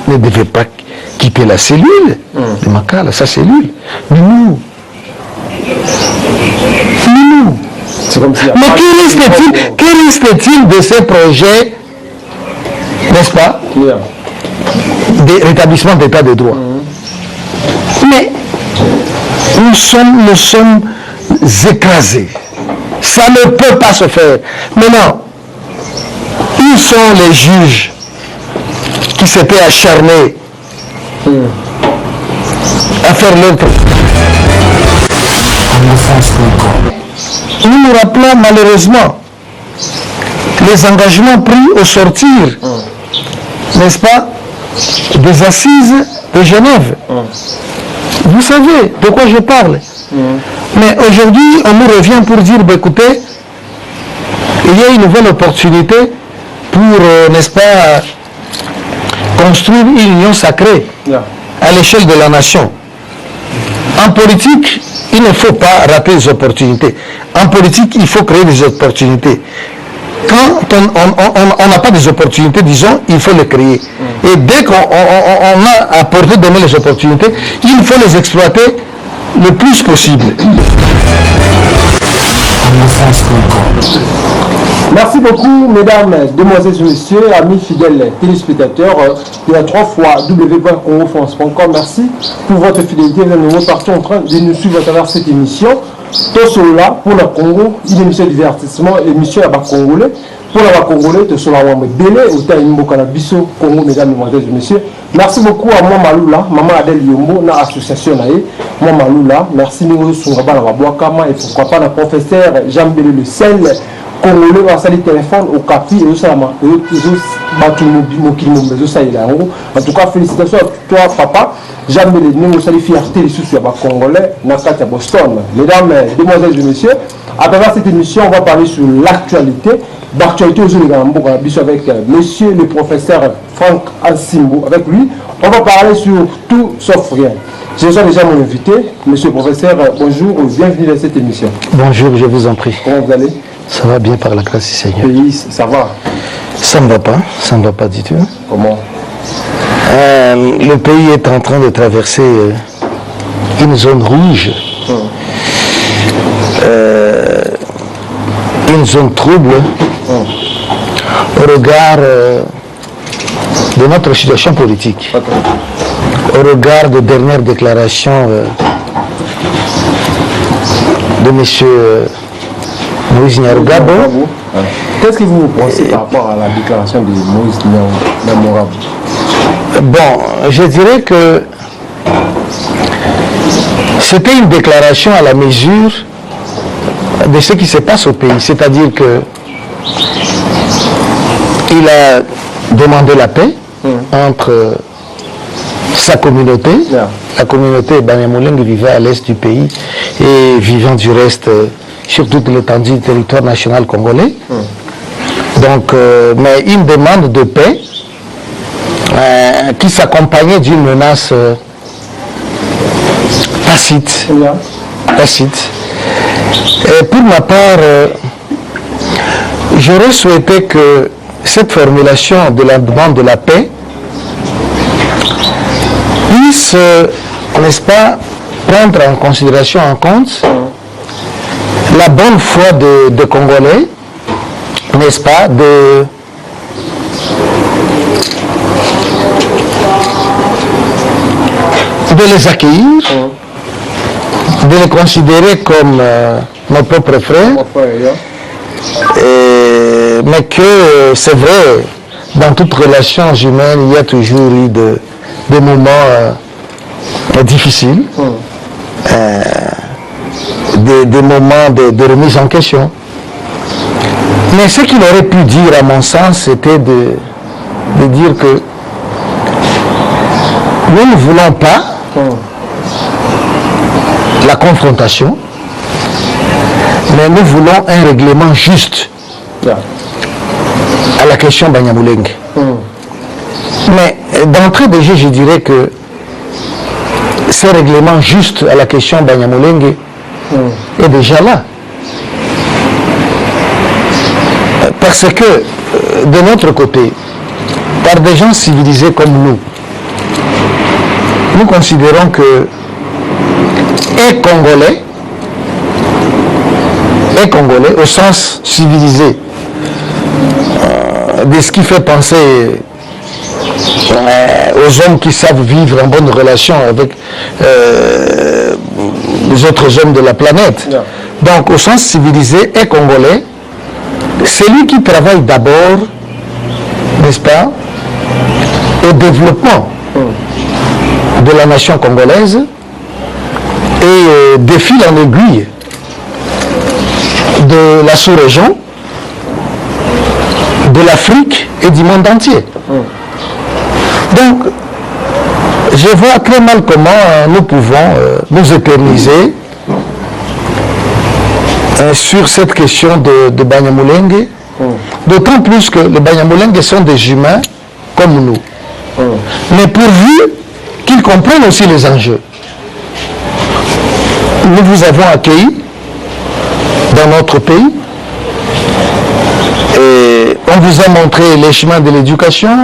ne devait pas quitter la cellule de Makala, sa cellule. Mais nous, mais que reste-t-il de ces projets, n'est-ce pas, de rétablissement d'état de droit? Mais nous sommes écrasés. Ça ne peut pas se faire. Maintenant, où sont les juges qui s'étaient acharnés à faire leur travail? Nous nous rappelons malheureusement les engagements pris au sortir, n'est-ce pas, des assises de Genève. Vous savez de quoi je parle. Mais aujourd'hui, on nous revient pour dire, bah, écoutez, il y a une nouvelle opportunité pour, n'est-ce pas, construire une union sacrée à l'échelle de la nation. En politique, il ne faut pas rater les opportunités. En politique, il faut créer des opportunités. Quand on n'a pas des opportunités, disons, il faut les créer. Et dès qu'on a à portée de donner les opportunités, il faut les exploiter le plus possible. Merci beaucoup, mesdames, demoiselles et messieurs, amis fidèles téléspectateurs de la 3 fois www.congofrance.com. Merci pour votre fidélité. Nous sommes partout en train de nous suivre à travers cette émission. Tout cela pour le Congo, une émission de divertissement, émission à Congolais. Pour les Congolais, tout cela on délai au temps de Congo, mesdames, demoiselles et messieurs. Merci beaucoup à moi Maloula, maman Adèle Yombo, na association naïe. Moi Maloula, merci nous Sungaba la Waboakama et pourquoi pas le professeur Jean-Bélé Le Sel. Congolais va salir téléphone au capi et au salama et en tout cas félicitations à toi papa jamais les nous salir fierté les sous Congolais na Katia Boston. Mesdames, demoiselles et messieurs, à travers cette émission on va parler sur l'actualité aujourd'hui avec monsieur le professeur Franck Ansimbo. Avec lui on va parler sur tout sauf rien. Je suis déjà mon invité, monsieur le professeur, bonjour, bienvenue dans cette émission. Bonjour, je vous en prie. Comment vous allez? Ça va bien par la grâce du Seigneur. Pays, ça va? Ça ne va pas du tout. Comment? Le pays est en train de traverser une zone rouge, une zone trouble au regard de notre situation politique, au regard des dernières déclarations de monsieur Moïse Nyarugabo. Qu'est-ce que vous pensez par rapport à la déclaration de Moïse Nyarugabo? Bon, je dirais que c'était une déclaration à la mesure de ce qui se passe au pays. C'est-à-dire que il a demandé la paix entre sa communauté, la communauté Banyamulenge vivait à l'est du pays et vivant du reste sur toute l'étendue du territoire national congolais. Donc, mais une demande de paix qui s'accompagnait d'une menace tacite. Et pour ma part, j'aurais souhaité que cette formulation de la demande de la paix puisse, n'est-ce pas, prendre en considération, en compte, la bonne foi de Congolais, n'est-ce pas, de les accueillir, de les considérer comme nos propres frères, mais que c'est vrai, dans toute relation humaine, il y a toujours eu des moments difficiles, des moments de remise en question. Mais ce qu'il aurait pu dire, à mon sens, c'était de dire que nous ne voulons pas la confrontation, mais nous voulons un règlement juste à la question Banyamulenge. Mais d'entrée de jeu, je dirais que ce règlement juste à la question Banyamulenge est déjà là. Parce que, de notre côté, par des gens civilisés comme nous. Nous considérons que est Congolais au sens civilisé, de ce qui fait penser aux hommes qui savent vivre en bonne relation avec les autres hommes de la planète. Yeah. Donc, au sens civilisé, est Congolais, c'est lui qui travaille d'abord, n'est-ce pas, au développement de la nation congolaise et de fil en aiguille de la sous-région, de l'Afrique et du monde entier. Donc, je vois très mal comment nous pouvons nous éterniser sur cette question de Banyamulenge, d'autant plus que les Banyamulenge sont des humains comme nous. Mais pourvu qu'ils comprennent aussi les enjeux. Nous vous avons accueillis dans notre pays et on vous a montré les chemins de l'éducation.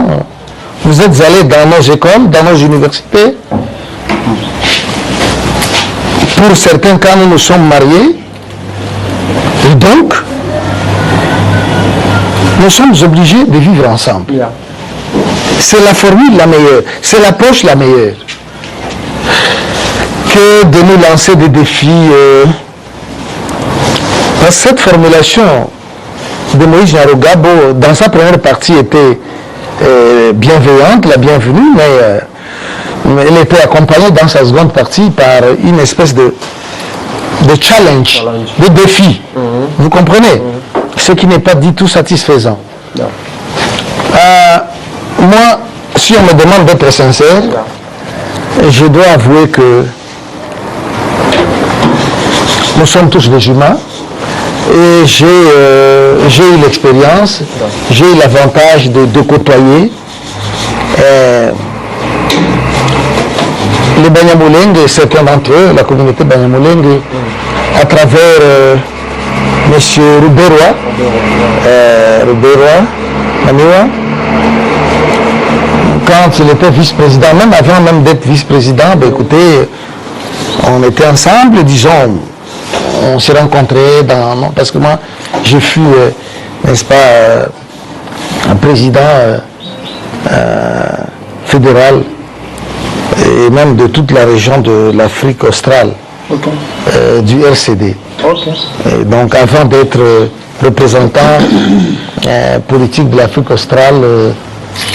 Vous êtes allés dans nos écoles, dans nos universités. Pour certains cas, nous nous sommes mariés. Et donc, nous sommes obligés de vivre ensemble. Yeah. C'est la formule la meilleure, c'est l'approche la meilleure. Que de nous lancer des défis. Cette formulation de Moïse Nyarugabo, dans sa première partie, était bienveillante, la bienvenue, mais elle était accompagnée dans sa seconde partie par une espèce de challenge, de défi. Vous comprenez? Ce qui n'est pas du tout satisfaisant. Moi, si on me demande d'être sincère, je dois avouer que nous sommes tous des humains et j'ai eu l'expérience, j'ai eu l'avantage de côtoyer les Banyamulenge, certains d'entre eux, la communauté Banyamulenge, à travers M. Ruberwa, Maniwa, quand il était vice-président, même avant même d'être vice-président, ben écoutez, on était ensemble, disons, on s'est rencontrés parce que moi, je fus, n'est-ce pas, un président fédéral et même de toute la région de l'Afrique australe, du RCD. Et donc avant d'être représentant politique de l'Afrique australe,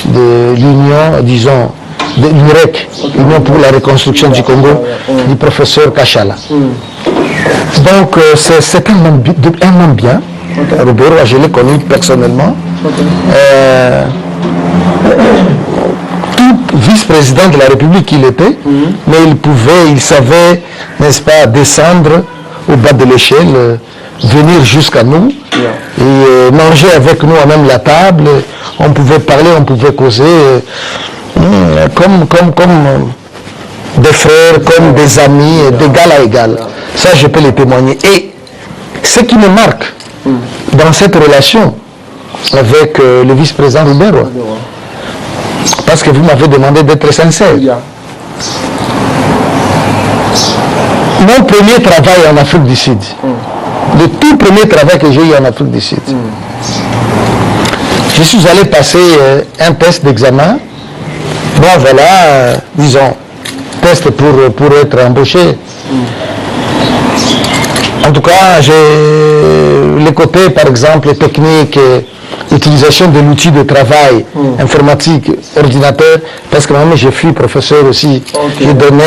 de l'Union, disons, de l'UREC, Union pour la reconstruction du Congo, du professeur Kachala. Donc c'est un homme bien. Robert, je l'ai connu personnellement. Tout vice-président de la République qu'il était, mais il savait, n'est-ce pas, descendre au bas de l'échelle, venir jusqu'à nous et manger avec nous à même la table. On pouvait parler, on pouvait causer comme des frères, comme des amis, d'égal à égal. Ça, je peux le témoigner. Et ce qui me marque dans cette relation avec le vice-président Ruberwa, parce que vous m'avez demandé d'être sincère. Mon premier travail en Afrique du Sud, le tout premier travail que j'ai eu en Afrique du Sud, je suis allé passer un test d'examen. Bon, voilà, disons, test pour être embauché. En tout cas, j'ai les côtés, par exemple, techniques, utilisation de l'outil de travail informatique, ordinateur, parce que moi je suis professeur aussi, j'ai donné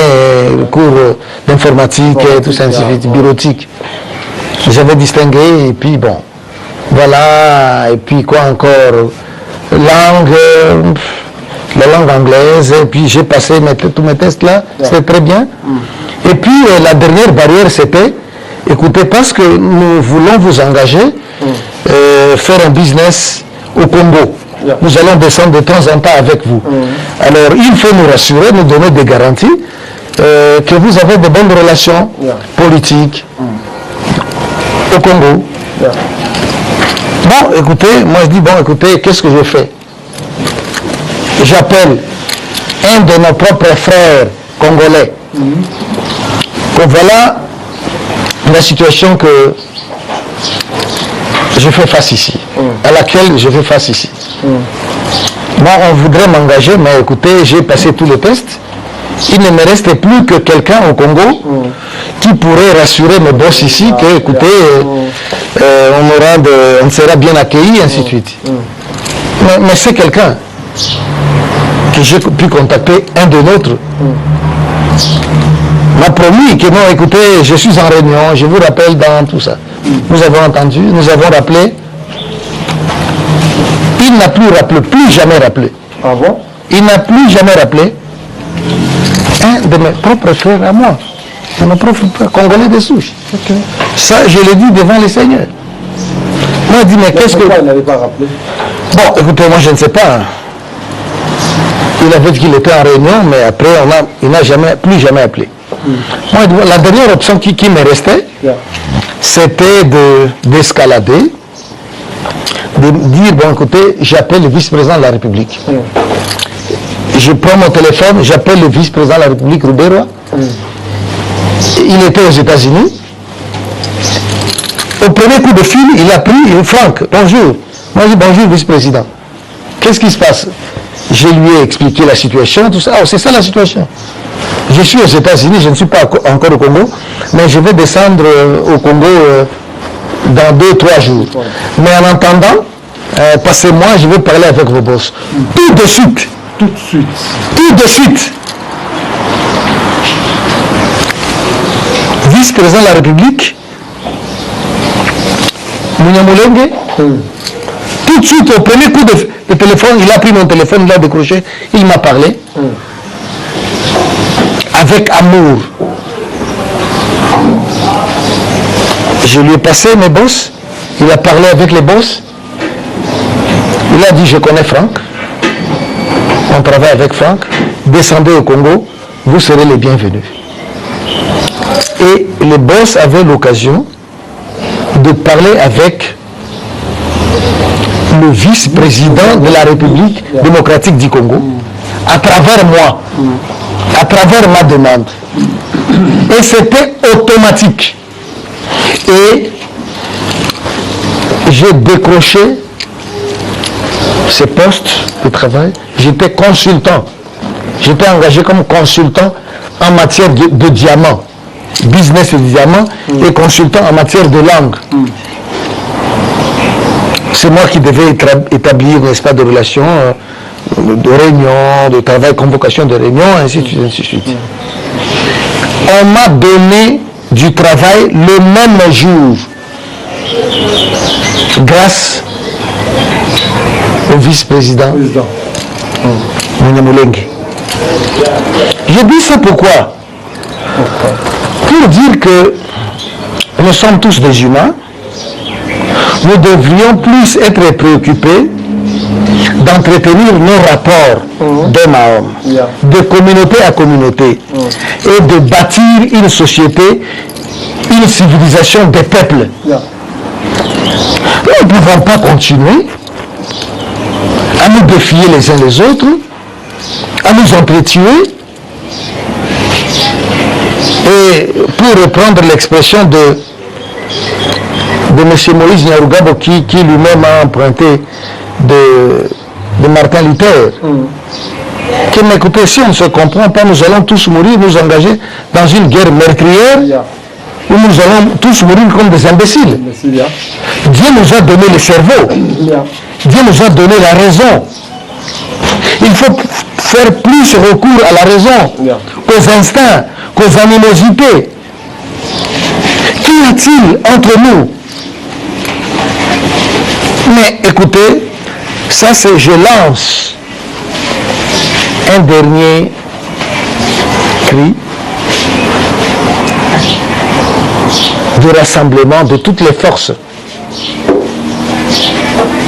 cours d'informatique et tout ça, ainsi de suite, bureautique. J'avais distingué et puis bon, voilà, et puis quoi encore, langue, la langue anglaise, et puis j'ai passé tous mes tests là, c'était très bien. Et puis la dernière barrière c'était, écoutez, parce que nous voulons vous engager, faire un business au Congo. Nous allons descendre de temps en temps avec vous. Alors il faut nous rassurer, nous donner des garanties que vous avez de bonnes relations politiques au Congo. Bon, écoutez, moi je dis, bon, écoutez, qu'est-ce que je fais? j'appelle un de nos propres frères congolais, que voilà la situation que je fais face ici, à laquelle je fais face ici. Moi, on voudrait m'engager, mais écoutez, j'ai passé tous les tests. Il ne me reste plus que quelqu'un au Congo qui pourrait rassurer mes boss ici que, écoutez, on sera bien accueillis, et ainsi de suite. Mais c'est quelqu'un que j'ai pu contacter, un de nôtres, m'a promis que non, écoutez, je suis en réunion, je vous rappelle dans tout ça. Nous avons entendu, nous avons rappelé. Il n'a plus rappelé, plus jamais rappelé. Ah bon? Il n'a plus jamais rappelé un de mes propres frères à moi, de mes propres frères congolais de souche. Okay. Ça, je l'ai dit devant les seigneurs. Moi, je dis, mais qu'est-ce que... Pourquoi il n'avait pas rappelé? Bon, écoutez, moi, je ne sais pas. Il avait dit qu'il était en réunion, mais après, il n'a plus jamais appelé. Moi, la dernière option qui me restait, c'était d'escalader, de dire, bon, écoutez, j'appelle le vice-président de la République. Je prends mon téléphone, j'appelle le vice-président de la République, Roubero. Il était aux États-Unis. Au premier coup de fil, il a pris Franck, bonjour. Moi, je dis bonjour, vice-président. Qu'est-ce qui se passe? Je lui ai expliqué la situation, tout ça. Oh, c'est ça la situation. Je suis aux États-Unis, je ne suis pas encore au Congo, mais je vais descendre au Congo dans 2-3 jours. Mais en attendant, passez-moi, je vais parler avec vos boss. Tout de suite. Tout de suite. Tout de suite. Vice-président de la République, Munyamulenge, tout de suite, au premier coup de téléphone, il a pris mon téléphone, il a décroché, il m'a parlé. Avec amour. Je lui ai passé mes boss, il a parlé avec les boss. Il a dit, je connais Franck. On travaille avec Franck. Descendez au Congo, vous serez les bienvenus. Et les boss avaient l'occasion de parler avec le vice-président de la République démocratique du Congo, à travers moi, à travers ma demande. Et c'était automatique. Et j'ai décroché ce poste de travail. J'étais consultant. J'étais engagé comme consultant en matière de diamants, business de diamants, et consultant en matière de langue. C'est moi qui devais établir, n'est-ce pas, des relations, de réunions, de travail, convocation de réunions, ainsi de suite, ainsi de suite. On m'a donné du travail le même jour, grâce au vice-président Munyamulenge. Je dis ça pourquoi? Pour dire que nous sommes tous des humains, nous devrions plus être préoccupés d'entretenir nos rapports d'homme à homme, de communauté à communauté, et de bâtir une société, une civilisation des peuples. Nous ne pouvons pas continuer à nous défier les uns les autres, à nous entretuer. Et pour reprendre l'expression de M. Moïse Nyarugabo qui lui-même a emprunté de Martin Luther, qui m'écoutez, si on ne se comprend pas, nous allons tous mourir, nous engager dans une guerre meurtrière, où nous allons tous mourir comme des imbéciles. Dieu nous a donné le cerveau, Dieu nous a donné la raison. Il faut faire plus recours à la raison qu'aux instincts, qu'aux animosités. Qu'y a-t-il entre nous? Mais écoutez, ça c'est, je lance un dernier cri de rassemblement de toutes les forces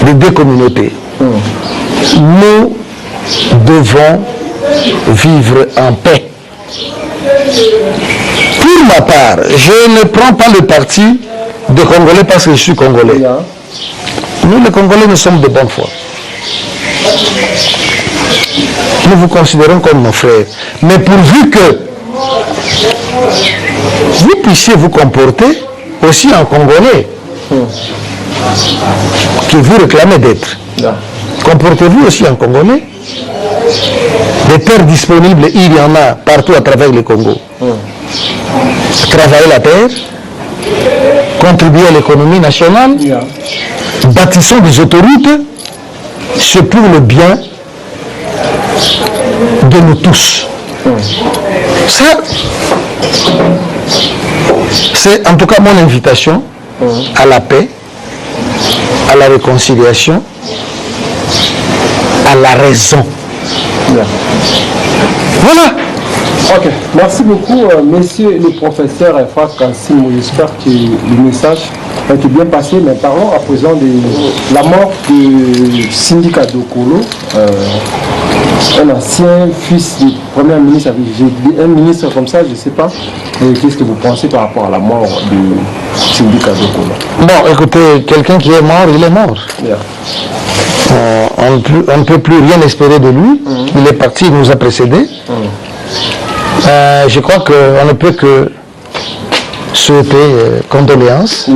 des deux communautés. Nous devons vivre en paix. Pour ma part, je ne prends pas le parti de Congolais parce que je suis Congolais. Nous, les Congolais, nous sommes de bonne foi. nous vous considérons comme nos frères. Mais pourvu que vous puissiez vous comporter aussi en Congolais que vous réclamez d'être. Comportez-vous aussi en Congolais. Des terres disponibles, il y en a partout à travers le Congo. Travaillez la terre, contribuez à l'économie nationale, bâtissons des autoroutes, c'est pour le bien de nous tous. Ça, c'est en tout cas mon invitation à la paix, à la réconciliation, à la raison. Voilà. Ok, merci beaucoup, monsieur le professeur Efra Kassim. J'espère que le message a été bien passé, mais parlons à présent de la mort du syndicat d'Okolo, un ancien fils du premier ministre, un ministre comme ça, je ne sais pas. Qu'est-ce que vous pensez par rapport à la mort du syndicat d'Okolo? Bon, écoutez, quelqu'un qui est mort, il est mort. Yeah. On ne peut plus rien espérer de lui. Il est parti, il nous a précédés. Je crois qu'on ne peut que souhaiter condoléances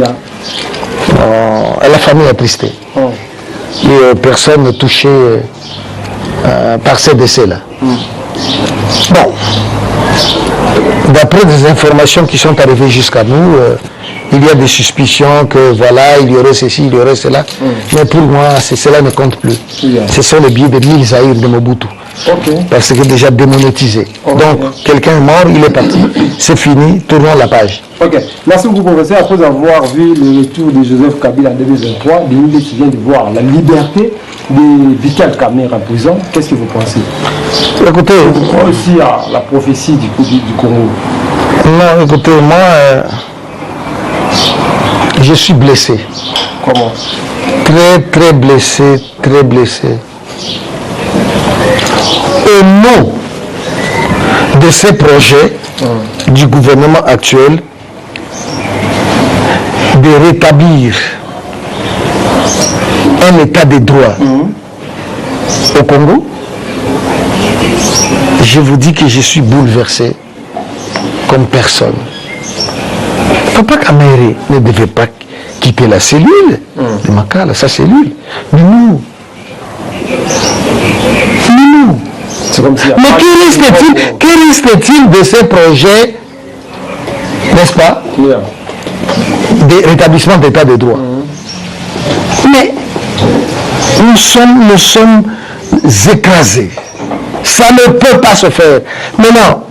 à la famille attristée. Et personne touchée par ces décès-là. Bon, d'après des informations qui sont arrivées jusqu'à nous, il y a des suspicions que voilà, il y aurait ceci, il y aurait cela. Mais pour moi, cela ne compte plus. Ce sont les billets de 1000 Zaïre de Mobutu. Parce que déjà démonétisé. Donc, quelqu'un est mort, il est parti. C'est fini, tournons la page. Ok, merci beaucoup professeur. Après avoir vu le retour de Joseph Kabila en 2023, l'Unité qui vient de voir la liberté de Vital Kamerhe en prison, qu'est-ce que vous pensez? Écoutez, vous croyez aussi à la prophétie du Congo? Non, écoutez, moi, je suis blessé. Comment? Très blessé, très blessé. Au nom de ces projets du gouvernement actuel de rétablir un état de droit au Congo, je vous dis que je suis bouleversé comme personne. Papa Kamerhe ne devait pas quitter la cellule de Makala, sa cellule. Mais nous, mais que reste-t-il de ces projets, n'est-ce pas, de rétablissement d'état de droit? Mais nous sommes écrasés. Ça ne peut pas se faire. Maintenant,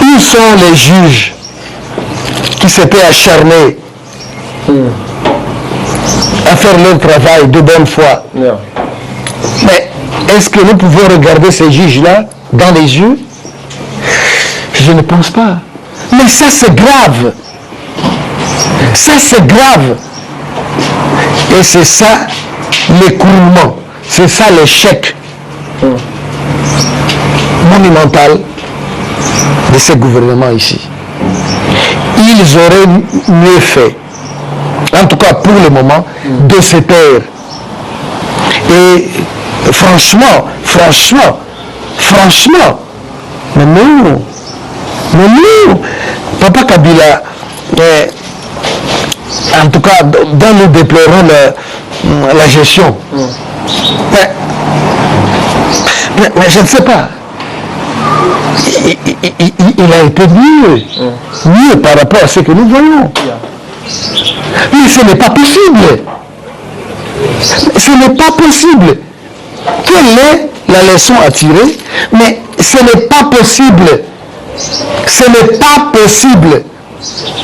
où sont les juges qui s'étaient acharnés à faire leur travail de bonne foi? Mais est-ce que nous pouvons regarder ces juges-là dans les yeux? Je ne pense pas. Mais ça, c'est grave. Ça, c'est grave. Et c'est ça l'écroulement. C'est ça l'échec monumental de ce gouvernement ici. Ils auraient mieux fait, en tout cas pour le moment, de se taire. Et franchement, mais nous, Papa Kabila, en tout cas, dans nous déplorons la gestion. Mais je ne sais pas. Il a été mieux par rapport à ce que nous voyons. Mais ce n'est pas possible. Ce n'est pas possible. Quelle est la leçon à tirer? Mais ce n'est pas possible. Ce n'est pas possible.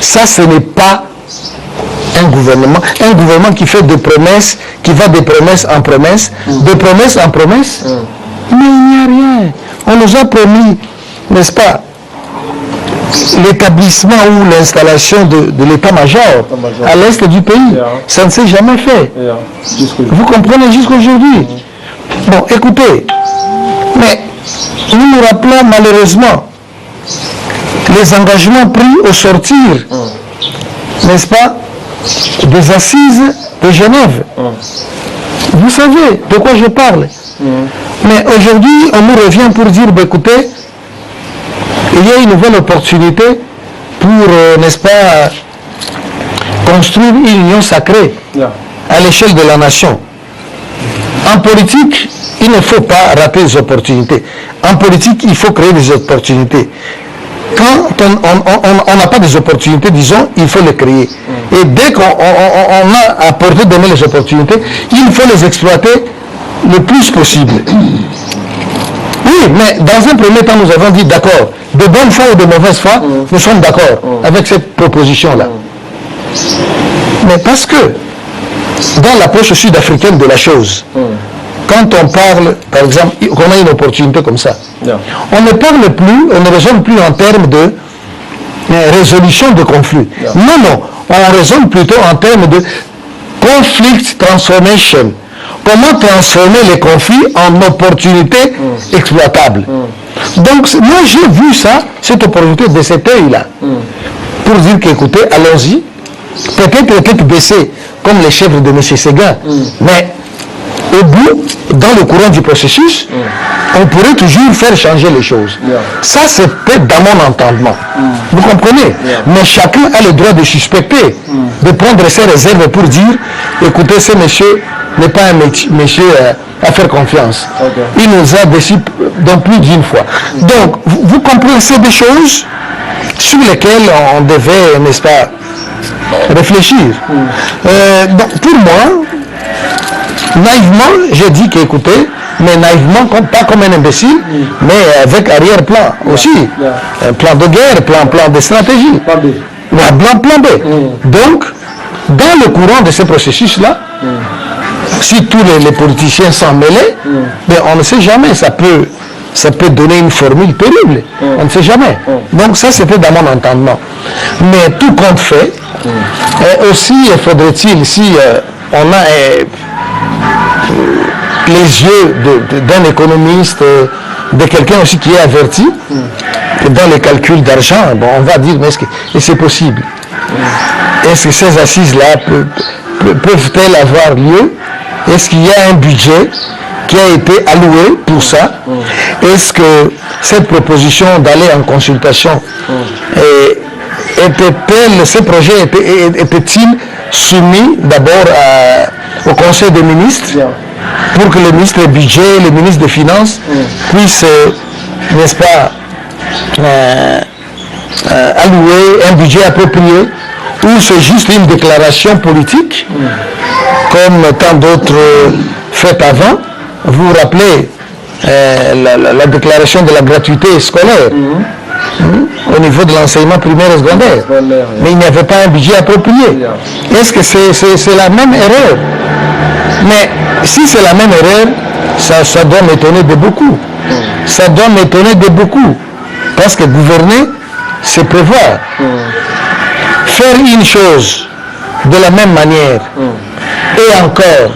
Ça, ce n'est pas un gouvernement qui fait des promesses, qui va de promesse en promesse, de promesse en promesse. Mais il n'y a rien. On nous a promis, n'est-ce pas, l'établissement ou l'installation de l'état-major à l'est du pays. Ça ne s'est jamais fait. Vous comprenez jusqu'aujourd'hui. Bon, écoutez, mais nous nous rappelons malheureusement les engagements pris au sortir, n'est-ce pas, des assises de Genève. Vous savez de quoi je parle. Mais aujourd'hui, on nous revient pour dire, bah, écoutez, il y a une nouvelle opportunité pour, n'est-ce pas, construire une union sacrée à l'échelle de la nation. En politique, il ne faut pas rater les opportunités. En politique, il faut créer des opportunités. Quand on n'a pas des opportunités, disons, il faut les créer. Et dès qu'on a à portée de main les opportunités, il faut les exploiter le plus possible. Oui, mais dans un premier temps, nous avons dit d'accord, de bonne foi ou de mauvaise foi, nous sommes d'accord avec cette proposition-là. Mais parce que, dans l'approche sud-africaine de la chose, quand on parle, par exemple, qu'on a une opportunité comme ça, on ne parle plus, on ne raisonne plus en termes de résolution de conflits. Non, on raisonne plutôt en termes de conflict transformation. Comment transformer les conflits en opportunités exploitables. Donc, moi j'ai vu ça, cette opportunité de cet œil-là, pour dire qu'écoutez, allons-y, peut-être tête baissée, comme les chefs de M. Séguin, mais au bout, dans le courant du processus, on pourrait toujours faire changer les choses. Ça, c'est peut-être dans mon entendement. Vous comprenez? Mais chacun a le droit de suspecter, de prendre ses réserves pour dire, écoutez, ce monsieur n'est pas un monsieur à faire confiance. Il nous a déçus donc plus d'une fois. Donc, vous comprenez, c'est des choses sur lesquelles on devait, n'est-ce pas, réfléchir. Donc, pour moi, naïvement, j'ai dit qu'écoutez, mais naïvement, pas comme un imbécile, mais avec arrière-plan aussi. Un plan de guerre, plan de stratégie. Plan B. Donc, dans le courant de ce processus-là, si tous les politiciens s'en mêlaient, mais on ne sait jamais, ça peut donner une formule terrible. On ne sait jamais. Donc ça, c'était dans mon entendement. Mais tout compte fait, aussi faudrait-il, si on a les yeux d'un économiste, de quelqu'un aussi qui est averti, dans les calculs d'argent, bon, on va dire, mais est-ce que c'est possible? Est-ce que ces assises-là peuvent-elles avoir lieu? Est-ce qu'il y a un budget qui a été alloué pour ça? Est-ce que cette proposition d'aller en consultation, ce projet était-il soumis d'abord au Conseil des ministres pour que le ministre du Budget, le ministre des Finances puissent, n'est-ce pas, allouer un budget approprié, ou c'est juste une déclaration politique comme tant d'autres faites avant? Vous vous rappelez la déclaration de la gratuité scolaire au niveau de l'enseignement primaire et secondaire, mais il n'y avait pas un budget approprié. Est-ce que c'est la même erreur? Mais si c'est la même erreur, ça doit m'étonner de beaucoup. Ça doit m'étonner de beaucoup, parce que gouverner, c'est prévoir. Faire une chose de la même manière, et encore,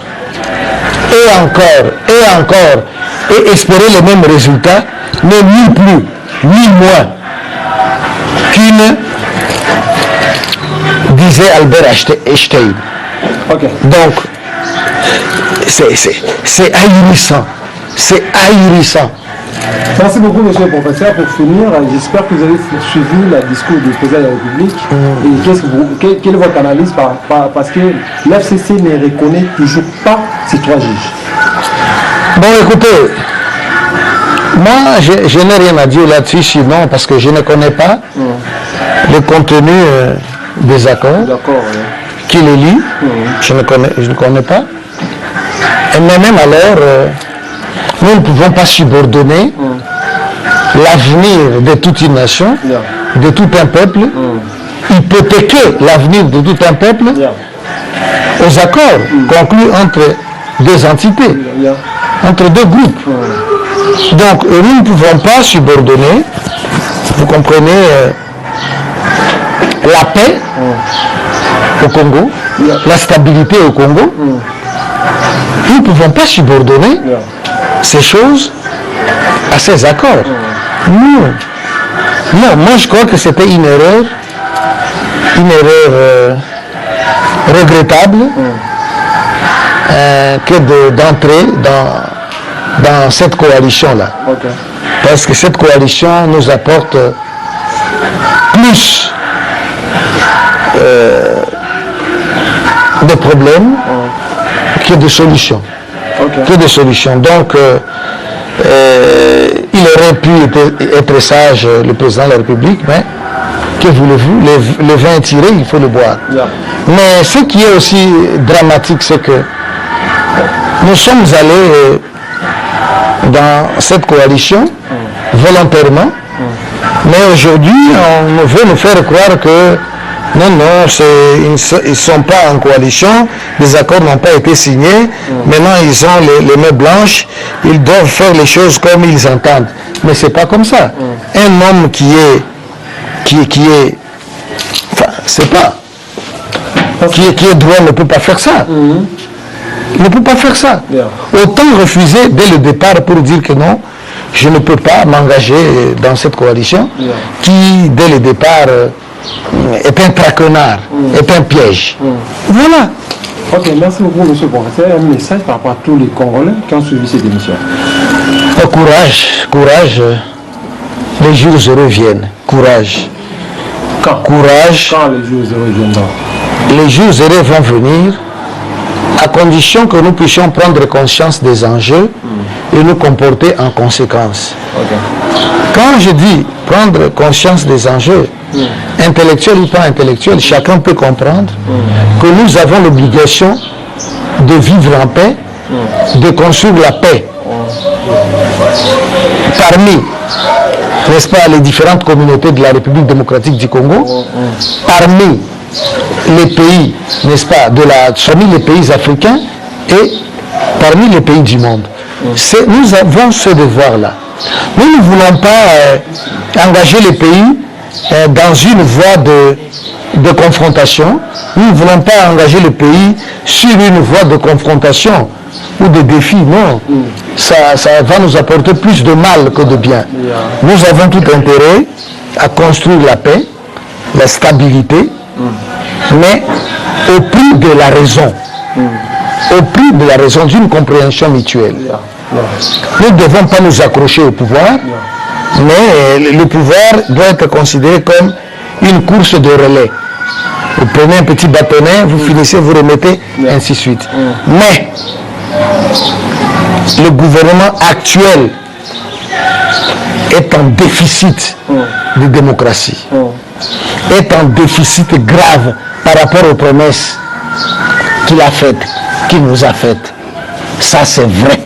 et espérer le même résultat, n'est ni plus, ni moins qu'une, disait Albert Einstein. Donc, c'est ahurissant. C'est ahurissant. Merci beaucoup, monsieur le professeur. Pour finir, j'espère que vous avez suivi le discours du président de la République. Et quelle est votre analyse parce que l'FCC ne reconnaît toujours pas ces 3 juges? Bon, écoutez, moi, je n'ai rien à dire là-dessus, sinon, parce que je ne connais pas le contenu des accords. Qui les lit, je ne connais pas. Et même alors, nous ne pouvons pas subordonner l'avenir de toute une nation, de tout un peuple, hypothéquer l'avenir de tout un peuple aux accords conclus entre 2 entités, entre 2 groupes. Donc, nous ne pouvons pas subordonner, vous comprenez, la paix au Congo, la stabilité au Congo. Nous ne pouvons pas subordonner ces choses à ces accords. Non, moi je crois que c'était une erreur regrettable que d'entrer dans cette coalition-là. Okay. Parce que cette coalition nous apporte plus de problèmes que de solutions. Okay. Que de solutions. Donc, il aurait pu être sage, le président de la République, mais que voulez-vous, le vin est tiré, il faut le boire. Yeah. Mais ce qui est aussi dramatique, c'est que nous sommes allés dans cette coalition volontairement, mais aujourd'hui, on veut nous faire croire que non, ils ne sont pas en coalition, les accords n'ont pas été signés, maintenant ils ont les mains blanches, ils doivent faire les choses comme ils entendent. Mais ce n'est pas comme ça. Un homme qui est droit ne peut pas faire ça. Il ne peut pas faire ça. Yeah. Autant refuser dès le départ pour dire que non, je ne peux pas m'engager dans cette coalition qui, dès le départ, est un traquenard, est un piège. Voilà. Ok, merci beaucoup, monsieur le professeur. Un message par rapport à tous les Congolais qui ont suivi cette émission. Courage. Les jours heureux viennent. Courage. Quand Courage. Quand les jours heureux viendront? Les jours heureux vont venir à condition que nous puissions prendre conscience des enjeux et nous comporter en conséquence. Okay. Quand je dis prendre conscience des enjeux, intellectuels ou pas intellectuels, chacun peut comprendre que nous avons l'obligation de vivre en paix, de construire la paix parmi, n'est-ce pas, les différentes communautés de la République démocratique du Congo, parmi les pays, n'est-ce pas, parmi les pays africains et parmi les pays du monde. Nous avons ce devoir-là. Nous ne voulons pas engager les pays dans une voie de confrontation. Nous ne voulons pas engager le pays sur une voie de confrontation ou de défi. Non, ça va nous apporter plus de mal que de bien. Nous avons tout intérêt à construire la paix, la stabilité, mais au prix de la raison. Au prix de la raison, d'une compréhension mutuelle. Nous ne devons pas nous accrocher au pouvoir, mais le pouvoir doit être considéré comme une course de relais. Vous prenez un petit bâtonnet, vous finissez, vous remettez, ainsi de suite. Mais le gouvernement actuel est en déficit de démocratie, est en déficit grave par rapport aux promesses qu'il a faites, qu'il nous a faites. Ça, c'est vrai.